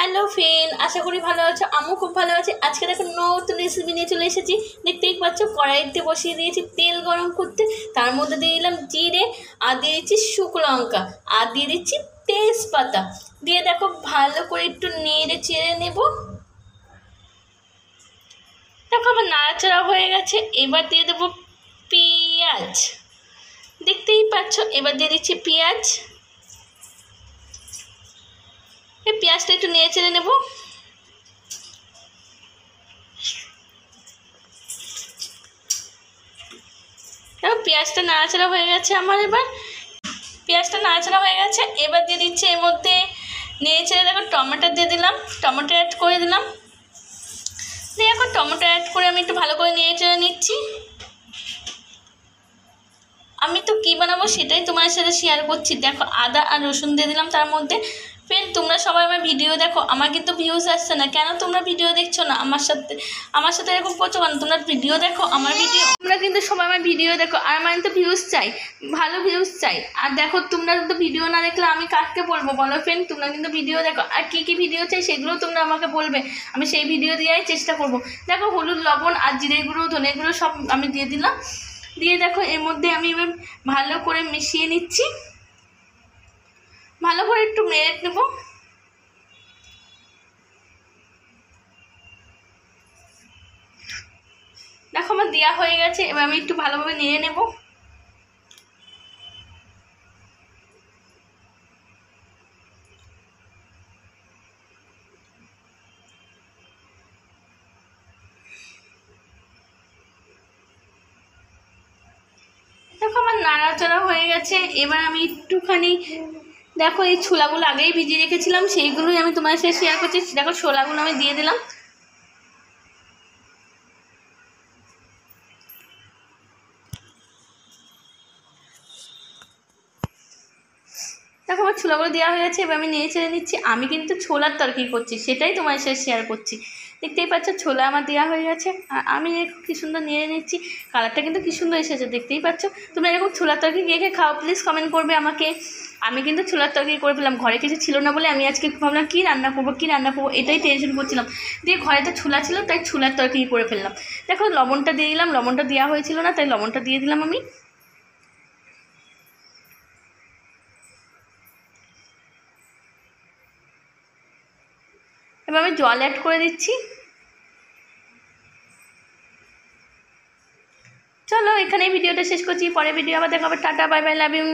Hello friend, আশা করি ভালো আছো। আমিও খুব ভালো আছি। আজকে দেখো নতুন রেসিপি নিয়ে চলে এসেছি। দেখতেই পাচ্ছ কড়াইতে বসিয়ে দিয়েছি তেল গরম করতে। তার মধ্যে দিয়ে দিলাম জিরে, আর দিয়ে দিচ্ছি শুকনো লঙ্কা, আর দিয়ে দিচ্ছি তেজপাতা। দিয়ে দেখো ভালো করে একটু নেড়ে চেড়ে নেব। দেখো আমার নাড়াচাড়া হয়ে গেছে। এবার দিয়ে দেবো পেঁয়াজ। দেখতেই পাচ্ছ, এবার দিয়ে দিচ্ছি পেঁয়াজ। পেঁয়াজটা একটু নেড়ে চেড়ে নেবো। দেখো পেঁয়াজটা নাড়াচাড়া হয়ে গেছে আমার। এবার পেঁয়াজটা নাড়াচাড়া হয়ে গেছে, এবার দিয়ে দিচ্ছি এর মধ্যে নেড়ে চেড়ে দেখো টমেটো দিয়ে দিলাম। টমেটো অ্যাড করে দিলাম। দিয়ে এখন টমেটো অ্যাড করে আমি একটু ভালো করে নেড়ে চেড়ে নিচ্ছি। আমি তো কী বানাবো সেটাই তোমার সাথে শেয়ার করছি। দেখো আদা আর রসুন দিয়ে দিলাম তার মধ্যে। ফ্রেন্ড, তোমরা সবাই আমার ভিডিও দেখো, আমার কিন্তু ভিউজ আসছে না কেন? তোমরা ভিডিও দেখছো না আমার সাথে এরকম করছো কেন? তোমরা ভিডিও দেখো, আমার ভিডিও, তোমরা কিন্তু সবাই আমার ভিডিও দেখো, আর আমার তো ভিউজ চাই, ভালো ভিউজ চাই। আর দেখো তোমরা তো ভিডিও না দেখলে আমি কাকে বলবো বলো ফ্রেন্ড? তোমরা কিন্তু ভিডিও দেখো, আর কী কী ভিডিও চাই সেগুলোও তোমরা আমাকে বলবে, আমি সেই ভিডিও দেওয়াই চেষ্টা করবো। দেখো হলুদ, লবণ আর জিরে গুঁড়ো, ধনে গুঁড়ো সব আমি দিয়ে দিলাম। দিয়ে দেখো এর মধ্যে আমি এবার ভালো করে মিশিয়ে নিচ্ছি। ভালো করে একটু নেড়ে নেব। দেখো আমার দেওয়া হয়ে গেছে, এবার আমি একটু ভালোভাবে নেড়ে নেব। দেখো আমার নাড়াচাড়া হয়ে গেছে। এবার আমি একটুখানি দেখো এই ছোলাগুলো আগেই ভিজিয়ে রেখেছিলাম, সেইগুলোই আমি তোমার সাথে শেয়ার করছি। দেখো ছোলাগুলো আমি দিয়ে দিলাম। দেখো আমার ছোলাগুলো দেওয়া হয়ে গেছে, এবার আমি নেড়ে চেড়ে নিচ্ছি। আমি কিন্তু ছোলার তরকারি করছি, সেটাই তোমার সাথে শেয়ার করছি। দেখতেই পাচ্ছ ছোলা আমার দেওয়া হয়ে গেছে, আর আমি এরকম কী সুন্দর নেড়ে নিচ্ছি। কালারটা কিন্তু কী সুন্দর এসেছে, দেখতেই পাচ্ছ। তোমরা এরকম ছোলার তরকারি কে কে খাও প্লিজ কমেন্ট করবে আমাকে। আমি কিন্তু ছোলার তরকারি করে ফেললাম। ঘরে কিছু ছিল না বলে আমি আজকে ভাবলাম কী রান্না করবো, এটাই টেনশন করছিলাম। দিয়ে ঘরে তো ছোলা ছিল, তাই ছোলার তরকারি করে ফেললাম। দেখো লবণটা দিয়ে দিলাম, লবণটা দেওয়া হয়েছিল না তাই লবণটা দিয়ে দিলাম আমি। এবার আমি জল অ্যাড করে দিচ্ছি। চলো এখানেই ভিডিওটা শেষ করছি, পরে ভিডিও আবার দেখাবো। Tata, bye bye, love you.